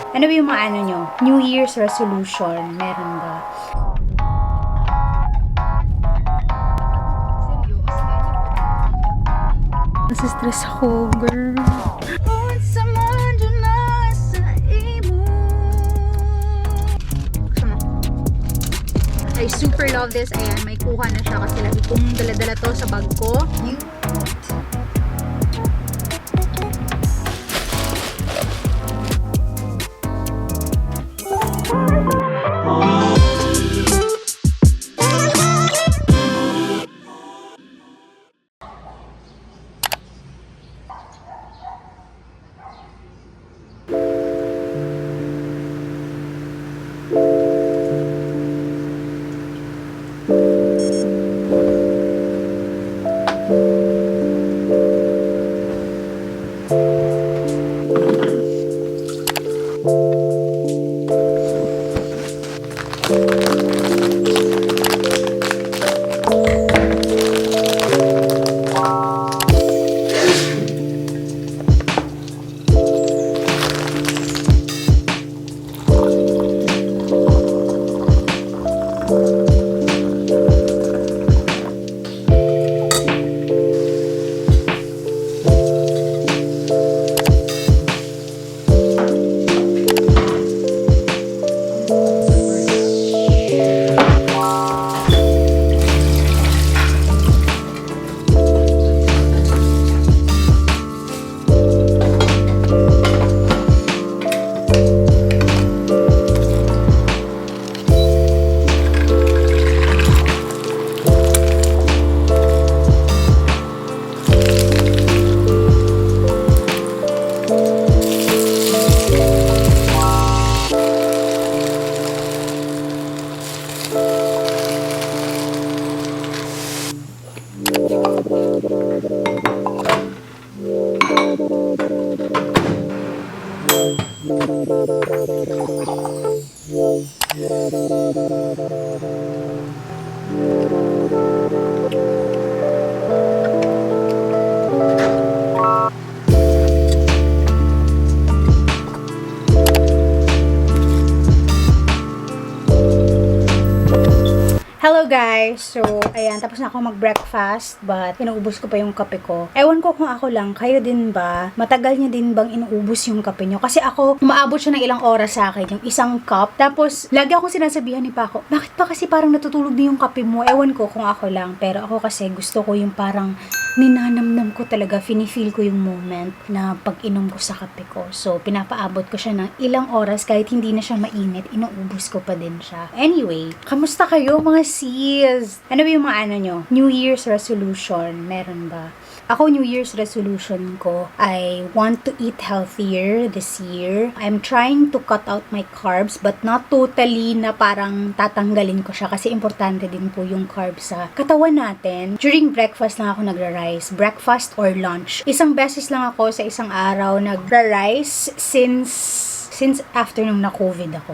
Ano ba yung mga ano nyo? New Year's resolution? Meron ba? Nasa-stress ako, girl. I super love this. Ayan, may kuha na siya kasi lagi kong dala-dala to sa bag ko. Hello guys! So, ayan, tapos na ako mag-breakfast but inuubos ko pa yung kape ko. Ewan ko kung ako lang, kayo din ba? Matagal niya din bang inuubos yung kape nyo? Kasi ako, umaabot siya ng ilang oras sa akin, yung isang cup. Tapos, lagi akong sinasabihan ni Paco, bakit pa kasi parang natutulog na yung kape mo? Ewan ko kung ako lang, pero ako kasi gusto ko yung parang ninanamnam ko talaga, finifeel ko yung moment na pag-inom ko sa kape ko. So, pinapaabot ko siya ng ilang oras kahit hindi na siya mainit, inuubos ko pa din siya. Anyway, kamusta kayo mga sis? Ano ba yung mga ano nyo? New Year's resolution? Meron ba? Ako, New Year's resolution ko, I want to eat healthier this year. I'm trying to cut out my carbs but not totally na parang tatanggalin ko siya kasi importante din po yung carbs sa katawan natin. During breakfast lang ako nagra-rice. Breakfast or lunch. Isang beses lang ako sa isang araw nagra-rice since after nung na-COVID ako.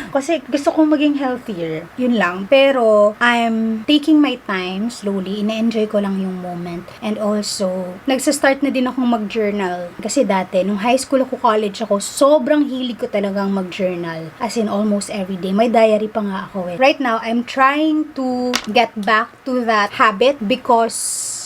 Kasi gusto kong maging healthier. Yun lang. Pero, I'm taking my time slowly. Ina-enjoy ko lang yung moment. And also, nagsa-start na din akong mag-journal. Kasi dati, nung high school ako, college ako, sobrang hilig ko talagang mag-journal. As in, almost every day. May diary pa nga ako eh. Right now, I'm trying to get back to that habit because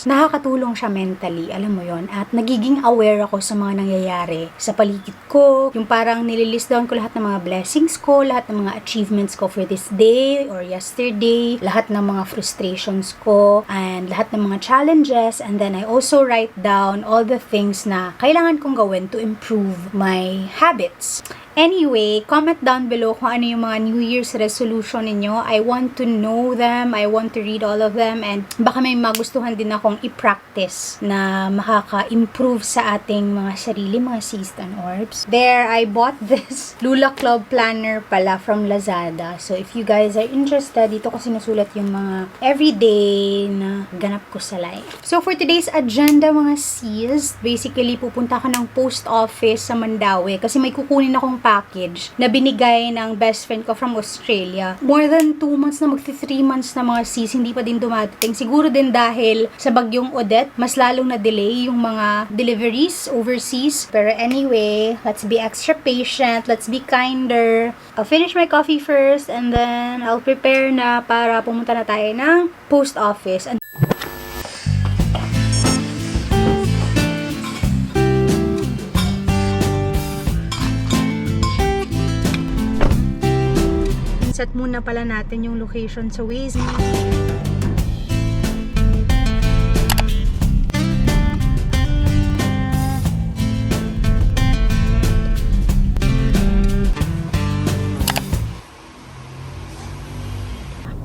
nakakatulong siya mentally, alam mo yon. At nagiging aware ako sa mga nangyayari sa paligid ko. Yung parang nililist down ko lahat ng mga blessings ko, lahat ng mga achievements ko for this day or yesterday, lahat ng mga frustrations ko, and lahat ng mga challenges. And then I also write down all the things na kailangan kong gawin to improve my habits. Anyway, comment down below kung ano yung mga New Year's resolution ninyo. I want to know them. I want to read all of them. And baka may magustuhan din akong i-practice na makaka-improve sa ating mga sarili, mga sis and orbs. There, I bought this Lula Club planner pala from Lazada. So, if you guys are interested, dito ko sinusulat yung mga everyday na ganap ko sa life. So, for today's agenda, mga sis, basically, pupunta ka ng post office sa Mandaue kasi may kukunin akong package na binigay ng best friend ko from Australia. More than 2 months na, magti 3 months na mga sis, hindi pa din dumadating. Siguro din dahil sa bagyong Odette, mas lalong na-delay yung mga deliveries overseas. Pero anyway, let's be extra patient, let's be kinder. I'll finish my coffee first and then I'll prepare na para pumunta na tayo ng post office. Set muna pala natin yung location sa Waze.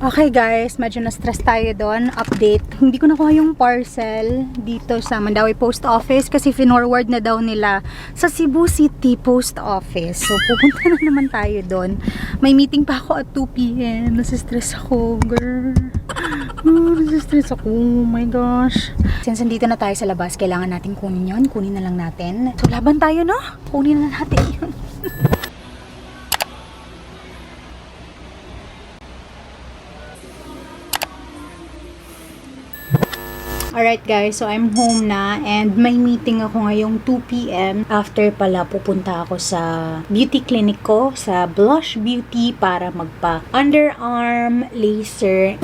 Okay guys, medyo na-stress tayo doon. Update. Hindi ko nakuha yung parcel dito sa Mandawi Post Office kasi finorward na daw nila sa Cebu City Post Office. So, pupunta na naman tayo doon. May meeting pa ako at 2 p.m. Nasa-stress ako, girl. Nasa-stress ako. Oh my gosh. Since nandito na tayo sa labas, kailangan natin kunin yun. Kunin na lang natin. So, laban tayo, no? Kunin na natin yun. Alright guys, so I'm home na and may meeting ako ngayong 2 p.m. After pala, pupunta ako sa beauty clinic ko, sa Blush Beauty para magpa-underarm laser.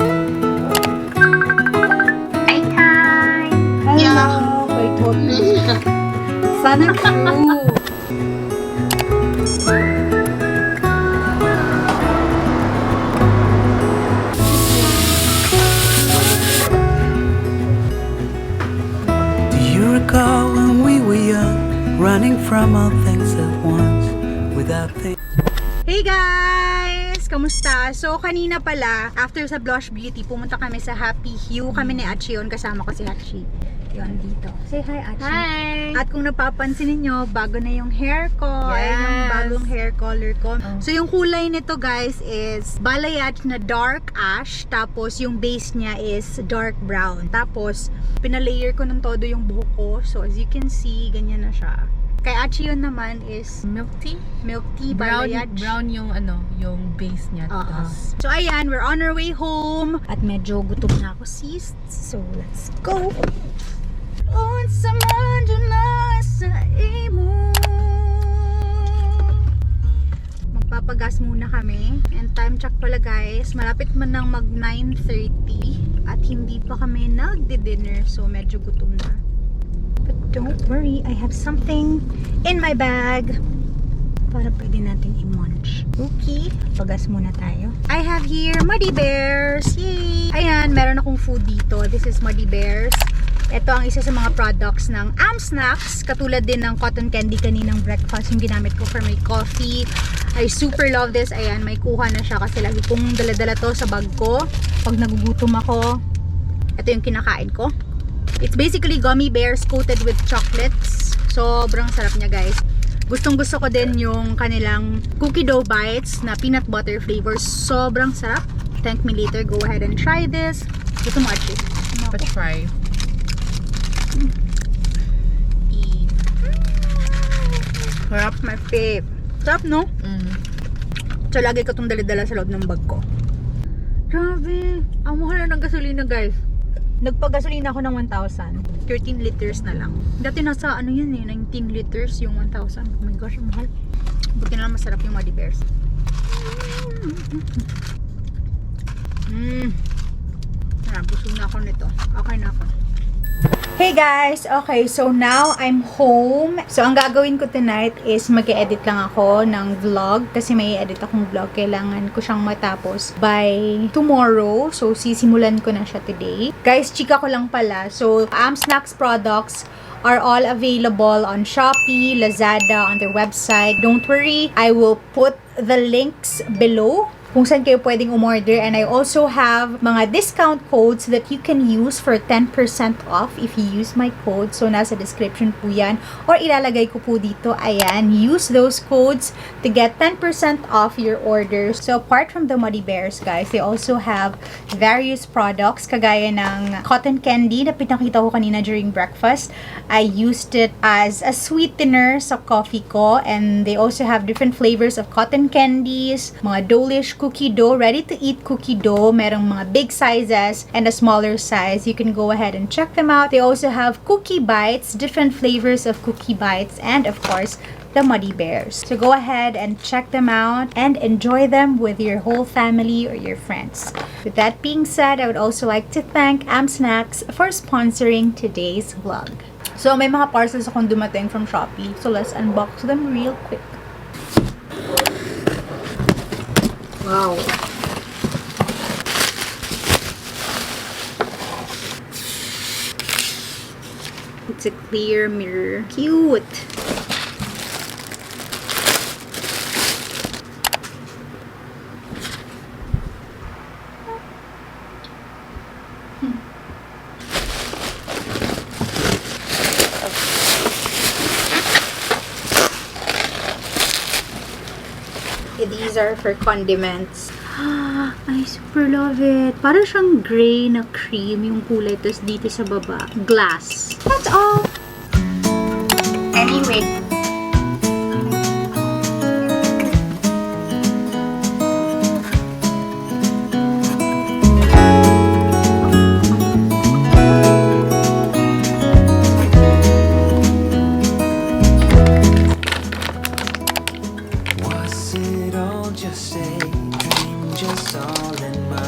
Hi, Kai! Hello! Wait, what? Sana true! When we were young, running from all things at once, without thinking. Hey guys! Kamusta? So, kanina pala, after sa Blush Beauty, pumunta kami sa Happy Hue. Kami ni Achi yun, kasama ko si Achi. Yun, dito. Say hi, Achi. Hi! At kung napapansin niyo, bago na yung hair ko. Yes. Ayan yung bagong hair color ko. So, yung kulay nito guys is balayage na dark ash. Tapos, yung base niya is dark brown. Tapos, pinalayer ko ng todo yung buhok ko. So, as you can see, ganyan na siya. Kay Achi yun naman is Milk tea? milk tea, balayage. Brown yung yung base niya. So, ayan, we're on our way home. At medyo gutom na ako, sis. So, let's go! Unsa man dyan na sa imo. Magpapagas muna kami. And time check pala guys, malapit man nang mag 9:30 at hindi pa kami nagdi-dinner. So medyo gutom na. But don't worry, I have something in my bag para pwede natin i-munch. Okay, pagas muna tayo. I have here Muddy Bears. Yay! Ayan, meron akong food dito. This is Muddy Bears. Ito ang isa sa mga products ng AmSnacks. Katulad din ng cotton candy kaninang breakfast yung ginamit ko for my coffee. I super love this. Ayan, may kuha na siya kasi lagi kong dala-dala to sa bag ko. Pag nagugutom ako, ito yung kinakain ko. It's basically gummy bears coated with chocolates. Sobrang sarap niya guys. Gustong gusto ko din yung kanilang cookie dough bites na peanut butter flavors. Sobrang sarap. Thank me later. Go ahead and try this. Gusto mo Archie? Pa-try. Sarap, my fave. Sarap, no? So, lagi ko itong dala-dala sa loob ng bag ko. Grabe. Ang mahal na ng gasolina, guys. Nagpagasolina ako ng 1,000. 13 liters na lang. Dati nasa, ano yun eh, 19 liters yung 1,000. Oh my gosh, ang mahal. Buti na lang masarap yung Muddy Bears. Sarap, busog na ako nito. Okay na ako. Hey guys! Okay, so now I'm home. So, ang gagawin ko tonight is mag-edit lang ako ng vlog. Kasi may edit akong vlog. Kailangan ko siyang matapos by tomorrow. So, sisimulan ko na siya today. Guys, chika ko lang pala. So, AmSnacks products are all available on Shopee, Lazada, on their website. Don't worry, I will put the links below kung saan kayo pwedeng umorder, and I also have mga discount codes that you can use for 10% off if you use my code. So, nasa description po yan, or ilalagay ko po dito. Ayan, use those codes to get 10% off your orders. So, apart from the Muddy Bears, guys, they also have various products, kagaya ng cotton candy na pinakita ko kanina during breakfast. I used it as a sweetener sa coffee ko, and they also have different flavors of cotton candies, mga Dolish cookie dough, ready to eat cookie dough. Merong mga big sizes and a smaller size. You can go ahead and check them out. They also have cookie bites, different flavors of cookie bites, and of course, the Muddy Bears. So go ahead and check them out and enjoy them with your whole family or your friends. With that being said, I would also like to thank AmSnacks for sponsoring today's vlog. So may mga parcels akong dumating from Shopee. So let's unbox them real quick. Wow. It's a clear mirror. Cute. These are for condiments. I super love it. Parang siyang gray na cream yung kulay. Tapos dito sa baba, glass. That's all. Anyway. Was it all just a dream, just all in my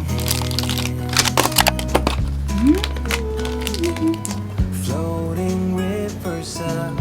head? Floating rivers of